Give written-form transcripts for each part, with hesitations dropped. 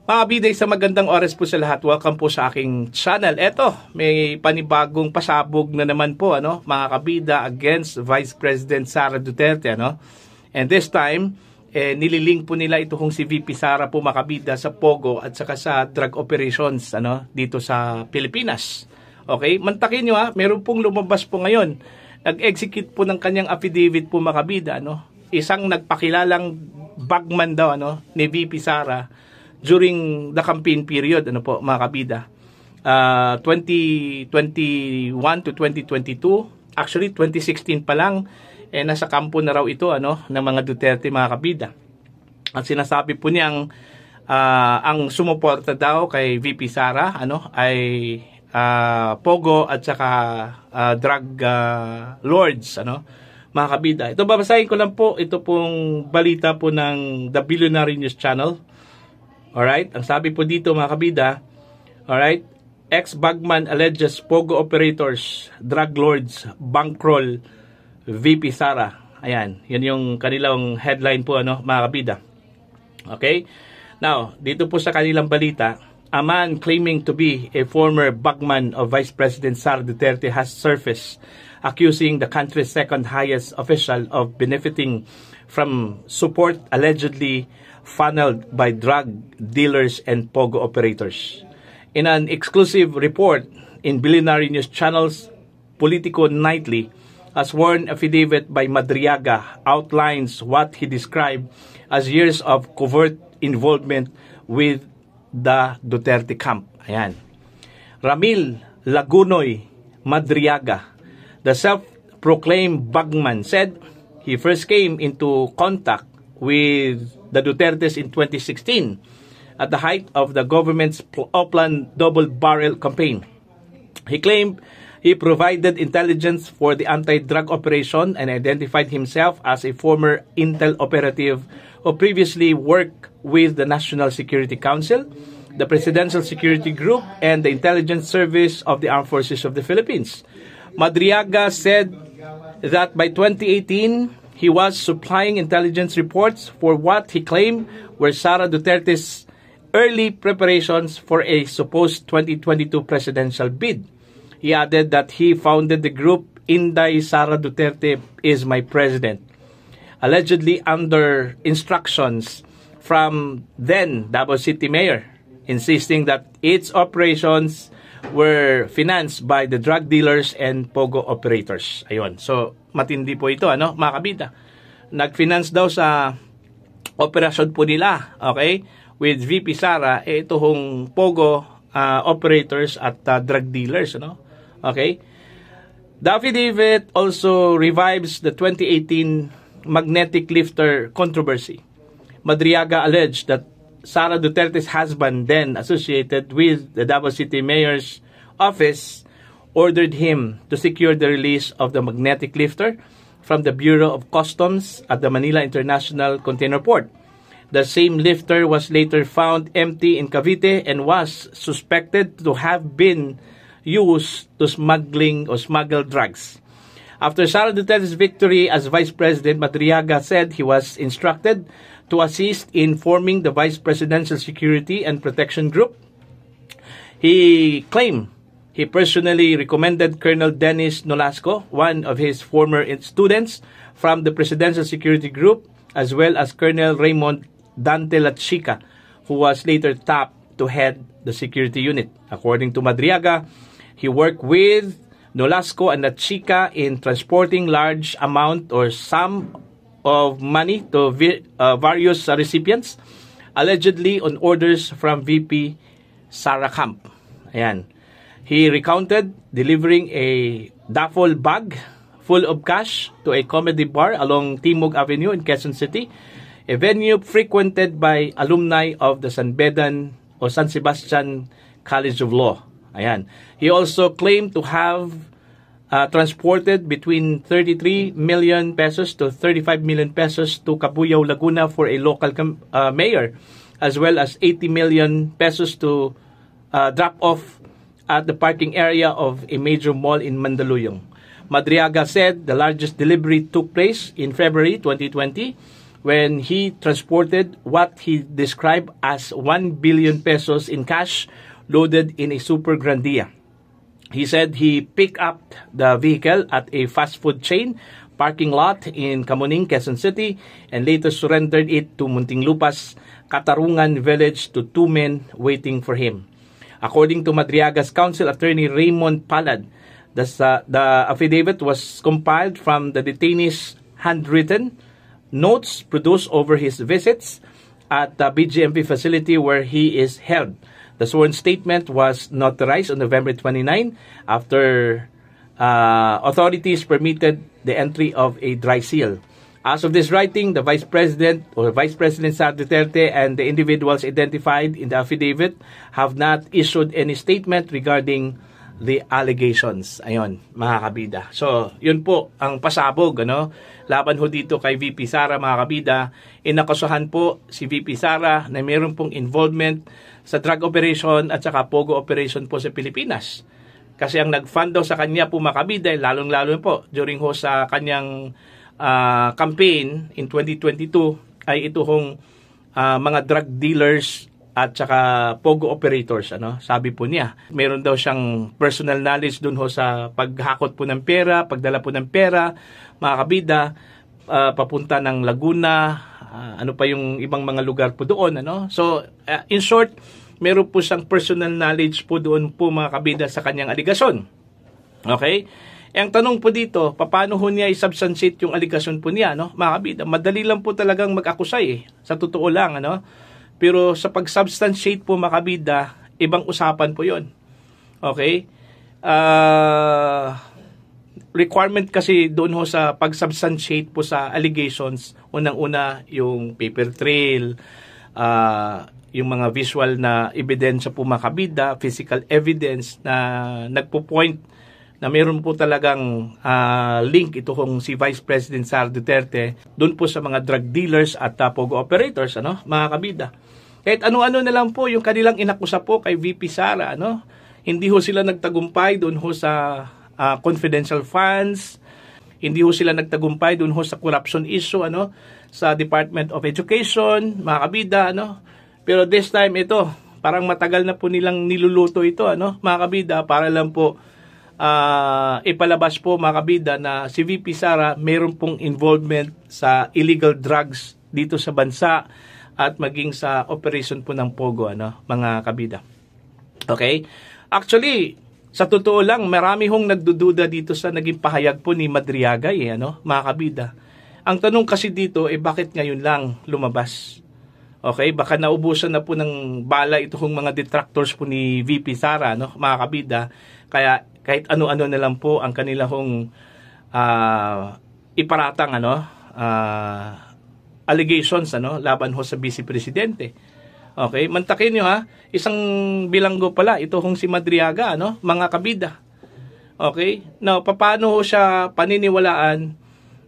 Mga biday, sa magandang oras po sa lahat. Welcome po sa aking channel. Eto, may panibagong pasabog na naman po, mga kabida, against Vice President Sara Duterte, And this time, nililink po nila ito kung si VP Sara po, mga kabida, sa Pogo at saka sa drug operations, dito sa Pilipinas. Okay? Mantakin nyo meron pong lumabas po ngayon. Nag-execute po ng kanyang affidavit po, mga kabida, Isang nagpakilalang bagman daw, ni VP Sara during the campaign period, mga kabida. 2021 to 2022, actually 2016 pa lang, nasa kampo na raw ito, ng mga Duterte, mga kabida. At sinasabi po niyang ang sumuporta daw kay VP Sara, ay Pogo at saka drug lords, mga kabida. Ito, babasahin ko lang po, ito pong balita po ng The Billionaire News Channel. Alright, ang sabi po dito, mga kabida, alright, ex-bagman alleges Pogo operators, drug lords, bankroll, VP Sara. Ayan, yan yung kanilang headline po, mga kabida. Okay, now, dito po sa kanilang balita, a man claiming to be a former bagman of Vice President Sara Duterte has surfaced, accusing the country's second highest official of benefiting from support allegedly funneled by drug dealers and Pogo operators. In an exclusive report in Billionaire News Channel's Politico Nightly, a sworn affidavit by Madriaga outlines what he described as years of covert involvement with the Duterte camp. Ayan. Ramil Lagunoy Madriaga, the self-proclaimed bagman, said he first came into contact with the Dutertes in 2016 at the height of the government's Oplan double-barrel campaign. He claimed he provided intelligence for the anti-drug operation and identified himself as a former intel operative who previously worked with the National Security Council, the Presidential Security Group, and the Intelligence Service of the Armed Forces of the Philippines. Madriaga said that by 2018, he was supplying intelligence reports for what he claimed were Sara Duterte's early preparations for a supposed 2022 presidential bid. He added that he founded the group Inday Sara Duterte is My President, allegedly under instructions from then Davao City Mayor, insisting that its operations were financed by the drug dealers and Pogo operators. Ayun. So, matindi po ito, mga kabida. Nag-finance daw sa operasyon po nila, okay, with VP Sara, ito hong Pogo operators at drug dealers, okay. The affidavit also revives the 2018 magnetic lifter controversy. Madriaga alleged that Sara Duterte's husband, then associated with the Davao City Mayor's office, ordered him to secure the release of the magnetic lifter from the Bureau of Customs at the Manila International Container Port. The same lifter was later found empty in Cavite and was suspected to have been used to smuggle drugs. After Sara Duterte's victory as Vice President, Madriaga said he was instructed to assist in forming the Vice Presidential Security and Protection Group. He claimed he personally recommended Colonel Dennis Nolasco, one of his former students from the Presidential Security Group, as well as Colonel Raymond Dante Lachica, who was later tapped to head the security unit. According to Madriaga, he worked with Nolasco and Lachica in transporting large amount or sum of money to various recipients, allegedly on orders from VP Sara Camp. Ayan. He recounted delivering a duffel bag full of cash to a comedy bar along Timog Avenue in Quezon City, a venue frequented by alumni of the San Bedan o San Sebastian College of Law. Ayan. He also claimed to have transported between 33 million pesos to 35 million pesos to Cabuyao, Laguna for a local mayor, as well as 80 million pesos to drop off at the parking area of a major mall in Mandaluyong. Madriaga said the largest delivery took place in February 2020 when he transported what he described as 1 billion pesos in cash loaded in a Super Grandia. He said he picked up the vehicle at a fast food chain parking lot in Camuning, Quezon City, and later surrendered it to Muntinlupa's Katarungan village to 2 men waiting for him. According to Madriaga's counsel attorney Raymond Palad, the affidavit was compiled from the detainee's handwritten notes produced over his visits at the BGMP facility where he is held. The sworn statement was notarized on November 29 after authorities permitted the entry of a dry seal. As of this writing, the Vice President Sara Duterte and the individuals identified in the affidavit have not issued any statement regarding the allegations. Ayon, mga kabida. So, yun po ang pasabog, laban ho dito kay VP Sara, mga kabida. Inakusahan po si VP Sara na mayroon pong involvement sa drug operation at saka pogo operation po sa Pilipinas. Kasi ang nag-fund daw sa kanya po, mga kabida, lalong-lalo po during ho sa kanyang campaign in 2022 ay ito hong mga drug dealers at saka pogo operators. Sabi po niya, meron daw siyang personal knowledge dun ho sa paghakot po ng pera, pagdala po ng pera, mga kabida, papunta ng Laguna, ano pa yung ibang mga lugar po doon. So, in short, meron po siyang personal knowledge po doon po, mga kabida, sa kanyang aligasyon. Okay? Ang tanong po dito, paano ho niya i-substantiate yung aligasyon po niya, mga kabida? Madali lang po talagang mag-akusay, sa totoo lang, Pero sa pag-substantiate po, mga kabida, ibang usapan po yon. Okay? Requirement kasi doon ho sa pag-substantiate po sa allegations, unang-una yung paper trail, yung mga visual na ebidensya po, mga kabida, physical evidence na nagpo-point na mayroon po talagang link ito kung si Vice President Sara Duterte doon po sa mga drug dealers at pogo operators, mga kabida. Kahit ano-ano na lang po yung kanilang inakusa po kay VP Sara, hindi ho sila nagtagumpay doon ho sa confidential funds, hindi ho sila nagtagumpay doon ho sa corruption issue, sa Department of Education, mga kabida, Pero this time ito, parang matagal na po nilang niluluto ito, mga kabida, para lang po ipalabas po, mga kabida, na si VP Sara mayroon pong involvement sa illegal drugs dito sa bansa at maging sa operation po ng pogo, mga kabida. Okay? Actually, sa totoo lang, marami hong nagdududa dito sa naging pahayag po ni Madriaga, mga kabida. Ang tanong kasi dito, bakit ngayon lang lumabas? Okay? Baka naubusan na po ng bala itong mga detractors po ni VP Sara, mga kabida. Kaya kahit ano-ano na lang po ang kanila hong iparatang allegations laban ho sa Vice Presidente. Okay, mantakin nyo isang bilanggo pala ito hong si Madriaga, mga kabida. Okay, now paano ho siya paniniwalaan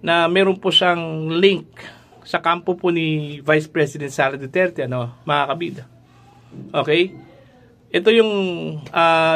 na meron po siyang link sa kampo po ni Vice President Sara Duterte, mga kabida. Okay? Ito yung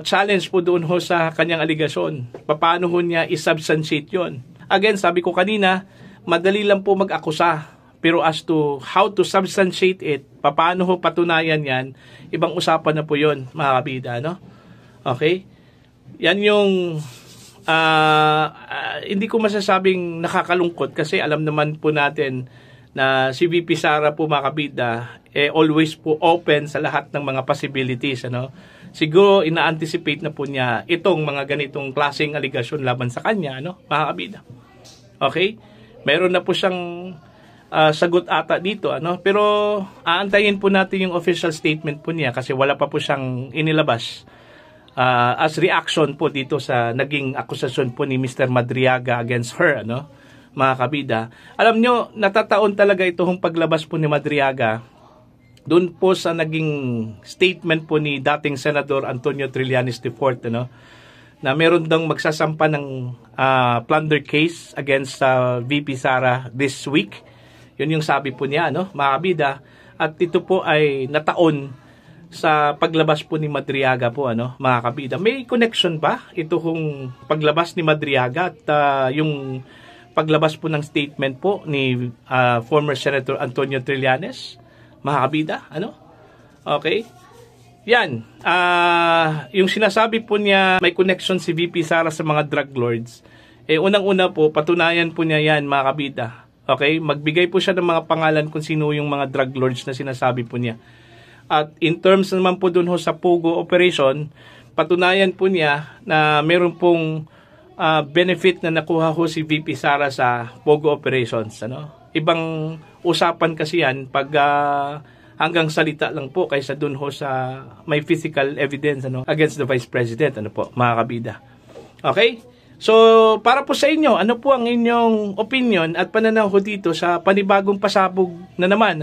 challenge po doon ho sa kanyang aligasyon. Paano ho niya i-substantiate yun? Again, sabi ko kanina, madali lang po mag-akusa. Pero as to how to substantiate it, paano ho patunayan yan, ibang usapan na po yun, mga kabida. Okay? Yan yung hindi ko masasabing nakakalungkot kasi alam naman po natin na si VP Sara po, mga kabida, always po open sa lahat ng mga possibilities. Siguro ina-anticipate na po niya itong mga ganitong klaseng aligasyon laban sa kanya, mga kabida. Okay? Meron na po siyang sagot ata dito, pero aantayin po natin yung official statement po niya kasi wala pa po siyang inilabas as reaction po dito sa naging akusasyon po ni Mr. Madriaga against her, mga kabida. Alam nyo, natataon talaga itong paglabas po ni Madriaga doon po sa naging statement po ni dating Senador Antonio Trillanes IV, na meron daw magsasampa ng plunder case against VP Sara this week. Yun yung sabi po niya, mga kabida. At ito po ay nataon sa paglabas po ni Madriaga po, mga kabida. May connection ba ito kung paglabas ni Madriaga at yung paglabas po ng statement po ni former Senator Antonio Trillanes, mga kabida, ano? Okay? Yan. Yung sinasabi po niya may connection si VP Sara sa mga drug lords. Unang-una po, patunayan po niya yan, mga kabida. Okay? Magbigay po siya ng mga pangalan kung sino yung mga drug lords na sinasabi po niya. At in terms naman po dun ho sa Pogo operation, patunayan po niya na meron pong benefit na nakuha ho si VP Sara sa Pogo operations. Ano? Ibang usapan kasi yan pag hanggang salita lang po kaysa dun ho sa may physical evidence against the Vice President, mga kabida. Okay? So, para po sa inyo, ano po ang inyong opinion at pananaw ho dito sa panibagong pasabog na naman,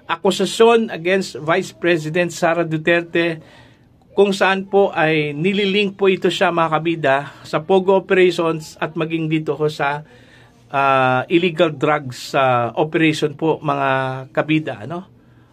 akusasyon against Vice President Sara Duterte, kung saan po ay nililink po ito siya, mga kabida, sa Pogo operations at maging dito ho sa illegal drugs operation po, mga kabida,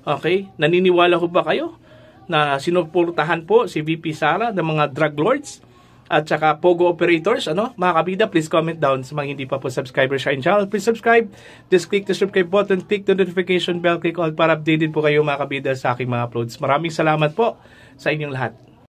Okay? Naniniwala ho ba kayo na sinuportahan po si VP Sara ng mga drug lords at saka Pogo operators? Mga kabida, please comment down. Sa mga hindi pa po subscriber sa aking channel, please subscribe. Just click the subscribe button, click the notification bell, click all para updated po kayo, mga kabida, sa aking mga uploads. Maraming salamat po sa inyong lahat.